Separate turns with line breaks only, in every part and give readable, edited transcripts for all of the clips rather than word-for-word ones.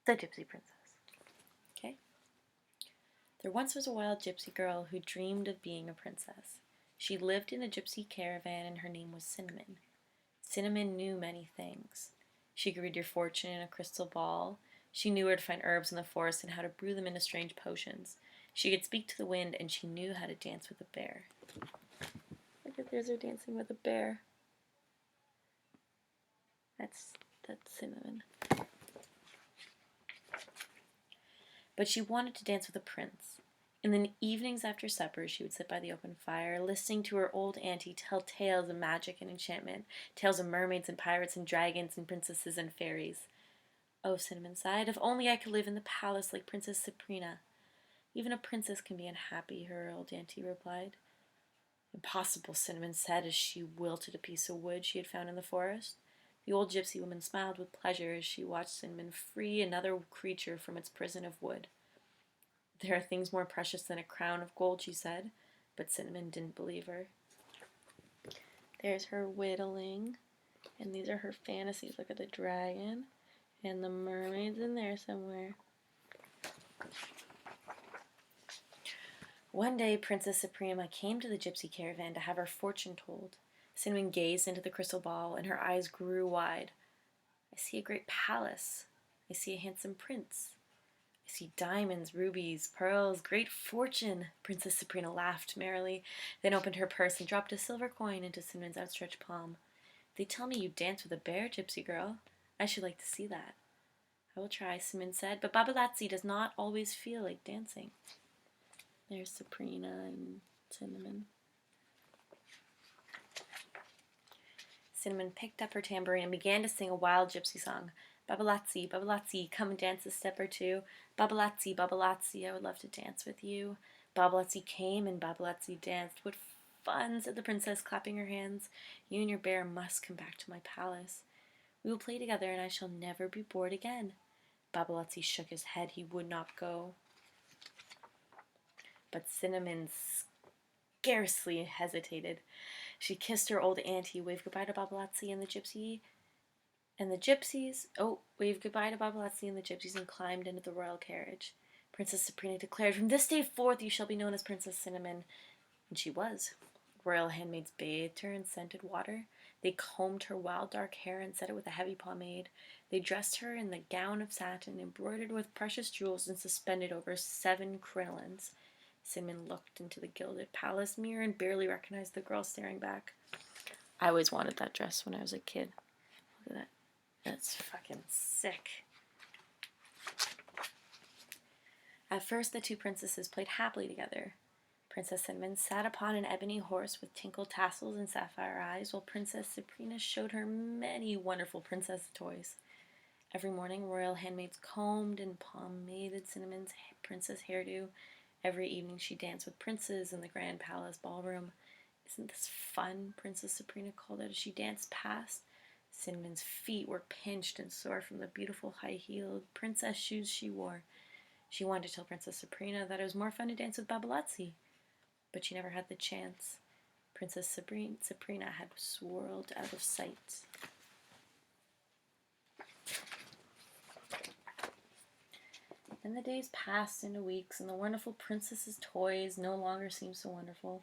The Gypsy Princess.
Okay. There once was a wild gypsy girl who dreamed of being a princess. She lived in a gypsy caravan and her name was Cinnamon. Cinnamon knew many things. She could read your fortune in a crystal ball. She knew where to find herbs in the forest and how to brew them into strange potions. She could speak to the wind and she knew how to dance with a bear. Look at there's her dancing with a bear. That's Cinnamon. But she wanted to dance with a prince. In the evenings after supper, she would sit by the open fire, listening to her old auntie tell tales of magic and enchantment, tales of mermaids and pirates and dragons and princesses and fairies. Oh, Cinnamon sighed, if only I could live in the palace like Princess Sabrina. Even a princess can be unhappy, her old auntie replied. Impossible, Cinnamon said as she wilted a piece of wood she had found in the forest. The old gypsy woman smiled with pleasure as she watched Cinnamon free another creature from its prison of wood. There are things more precious than a crown of gold, she said, but Cinnamon didn't believe her. There's her whittling, and these are her fantasies. Look at the dragon, and the mermaid's in there somewhere. One day, Princess Suprema came to the gypsy caravan to have her fortune told. Cinnamon gazed into the crystal ball, and her eyes grew wide. I see a great palace. I see a handsome prince. I see diamonds, rubies, pearls, great fortune. Princess Sabrina laughed merrily, then opened her purse and dropped a silver coin into Cinnamon's outstretched palm. They tell me you dance with a bear, gypsy girl. I should like to see that. I will try, Cinnamon said, but Babalatzi does not always feel like dancing. There's Sabrina and Cinnamon. Cinnamon picked up her tambourine and began to sing a wild gypsy song. Babalatzi, Babalatzi, come and dance a step or two. Babalatzi, Babalatzi, I would love to dance with you. Babalatzi came and Babalatzi danced. What fun, said the princess, clapping her hands. You and your bear must come back to my palace. We will play together and I shall never be bored again. Babalatzi shook his head. He would not go. But Cinnamon scarcely hesitated. She kissed her old auntie, waved goodbye to Babalatzi and the gypsies, waved goodbye to Babalatzi and the gypsies and climbed into the royal carriage. Princess Sabrina declared, from this day forth you shall be known as Princess Cinnamon. And she was. Royal handmaids bathed her in scented water. They combed her wild dark hair and set it with a heavy pomade. They dressed her in the gown of satin, embroidered with precious jewels and suspended over 7 crinolines. Cinnamon looked into the gilded palace mirror and barely recognized the girl staring back. I always wanted that dress when I was a kid. Look at that. That's fucking sick. At first, the two princesses played happily together. Princess Cinnamon sat upon an ebony horse with tinkled tassels and sapphire eyes, while Princess Sabrina showed her many wonderful princess toys. Every morning, royal handmaids combed and pomaded Cinnamon's princess hairdo. Every evening, she danced with princes in the grand palace ballroom. Isn't this fun? Princess Sabrina called out as she danced past. Cinnamon's feet were pinched and sore from the beautiful high-heeled princess shoes she wore. She wanted to tell Princess Sabrina that it was more fun to dance with Babalatzi, but she never had the chance. Princess Sabrina had swirled out of sight. Then the days passed into weeks, and the wonderful princess's toys no longer seemed so wonderful.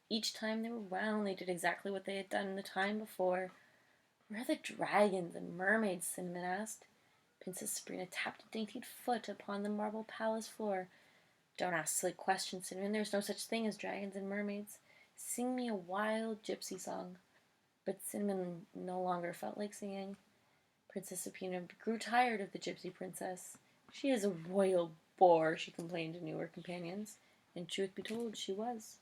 Each time they were wound, they did exactly what they had done the time before. Where are the dragons and mermaids? Cinnamon asked. Princess Sabrina tapped a dainty foot upon the marble palace floor. Don't ask silly questions, Cinnamon. There's no such thing as dragons and mermaids. Sing me a wild gypsy song. But Cinnamon no longer felt like singing. Princess Sabrina grew tired of the gypsy princess. She is a royal bore, she complained to newer companions. And truth be told, she was.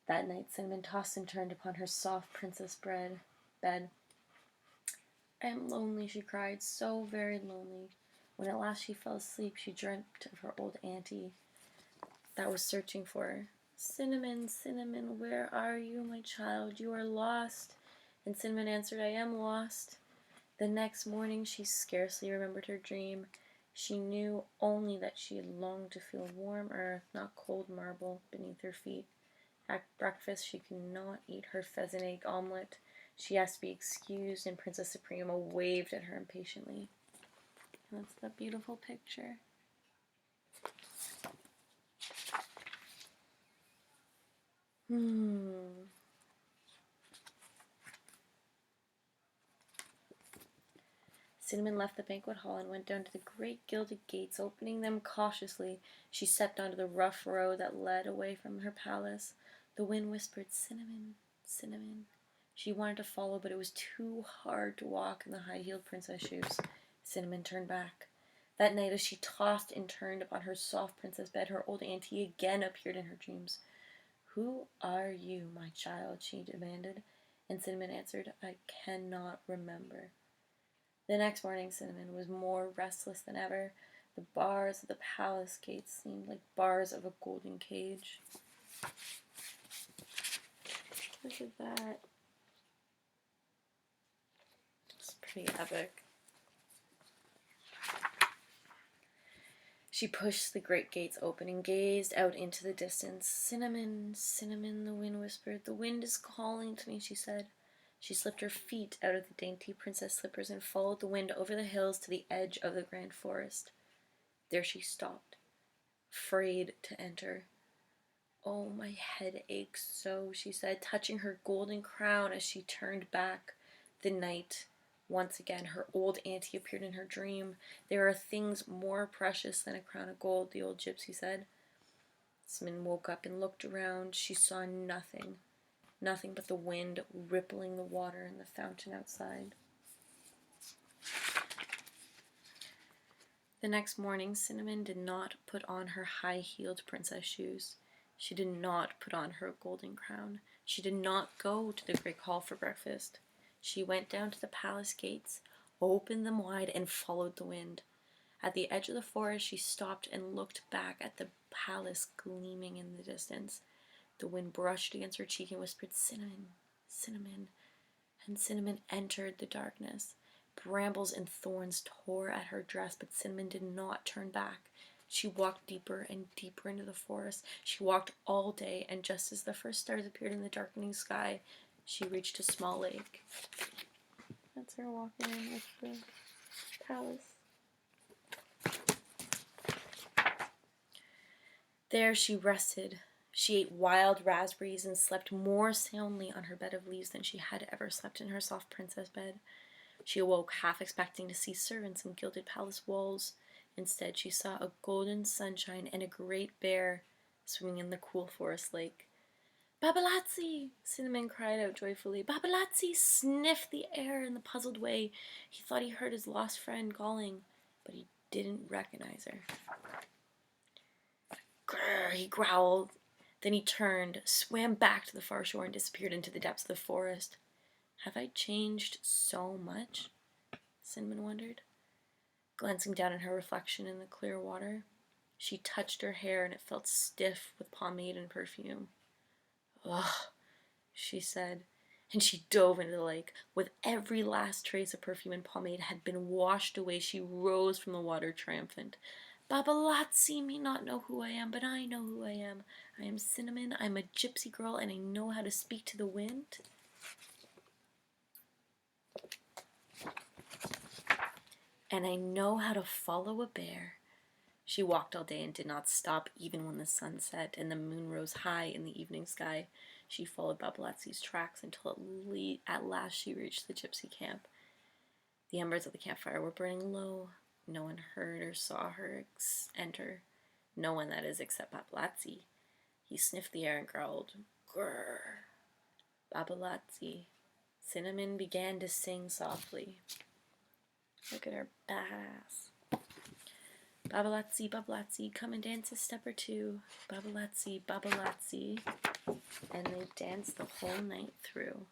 That night, Cinnamon tossed and turned upon her soft princess bed. I am lonely, she cried, so very lonely. When at last she fell asleep, she dreamt of her old auntie that was searching for her. Cinnamon, Cinnamon, where are you, my child? You are lost. And Cinnamon answered, I am lost. The next morning, she scarcely remembered her dream. She knew only that she had longed to feel warm earth, not cold marble, beneath her feet. At breakfast, she could not eat her pheasant egg omelette. She asked to be excused, and Princess Suprema waved at her impatiently. That's the beautiful picture. Cinnamon left the banquet hall and went down to the great gilded gates. Opening them cautiously, she stepped onto the rough road that led away from her palace. The wind whispered, "Cinnamon, Cinnamon." She wanted to follow, but it was too hard to walk in the high-heeled princess shoes. Cinnamon turned back. That night, as she tossed and turned upon her soft princess bed, her old auntie again appeared in her dreams. "Who are you, my child?" she demanded. And Cinnamon answered, "I cannot remember." The next morning, Cinnamon was more restless than ever. The bars of the palace gates seemed like bars of a golden cage. Look at that. It's pretty epic. She pushed the great gates open and gazed out into the distance. "Cinnamon, Cinnamon," the wind whispered. "The wind is calling to me," she said. She slipped her feet out of the dainty princess slippers and followed the wind over the hills to the edge of the grand forest. There she stopped, afraid to enter. "Oh, my head aches so," she said, touching her golden crown as she turned back. The night, once again, her old auntie appeared in her dream. "There are things more precious than a crown of gold," the old gypsy said. Cinnamon woke up and looked around. She saw nothing. Nothing but the wind rippling the water in the fountain outside. The next morning, Cinnamon did not put on her high-heeled princess shoes. She did not put on her golden crown. She did not go to the great hall for breakfast. She went down to the palace gates, opened them wide, and followed the wind. At the edge of the forest, she stopped and looked back at the palace gleaming in the distance. The wind brushed against her cheek and whispered, "Cinnamon, Cinnamon." And Cinnamon entered the darkness. Brambles and thorns tore at her dress, but Cinnamon did not turn back. She walked deeper and deeper into the forest. She walked all day, and just as the first stars appeared in the darkening sky, she reached a small lake. That's her walking in with the palace. There she rested. She ate wild raspberries and slept more soundly on her bed of leaves than she had ever slept in her soft princess bed. She awoke half expecting to see servants in gilded palace walls. Instead, she saw a golden sunshine and a great bear swimming in the cool forest lake. "Babalatzi!" Cinnamon cried out joyfully. Babalatzi sniffed the air in the puzzled way. He thought he heard his lost friend calling, but he didn't recognize her. "Grrr," he growled. Then he turned, swam back to the far shore, and disappeared into the depths of the forest. "Have I changed so much?" Cinnamon wondered. Glancing down at her reflection in the clear water, she touched her hair and it felt stiff with pomade and perfume. "Ugh," she said, and she dove into the lake. With every last trace of perfume and pomade had been washed away, she rose from the water triumphant. "Babalatzi may not know who I am, but I know who I am. I am Cinnamon, I'm a gypsy girl, and I know how to speak to the wind. And I know how to follow a bear." She walked all day and did not stop even when the sun set and the moon rose high in the evening sky. She followed Babalatzi's tracks until at last she reached the gypsy camp. The embers of the campfire were burning low. No one heard or saw her enter. No one, that is, except Babalatzi. He sniffed the air and growled, "Grrr." "Babalatzi." Cinnamon began to sing softly. Look at her bass. "Babalatzi, Babalatzi, come and dance a step or two. Babalatzi, Babalatzi." And they danced the whole night through.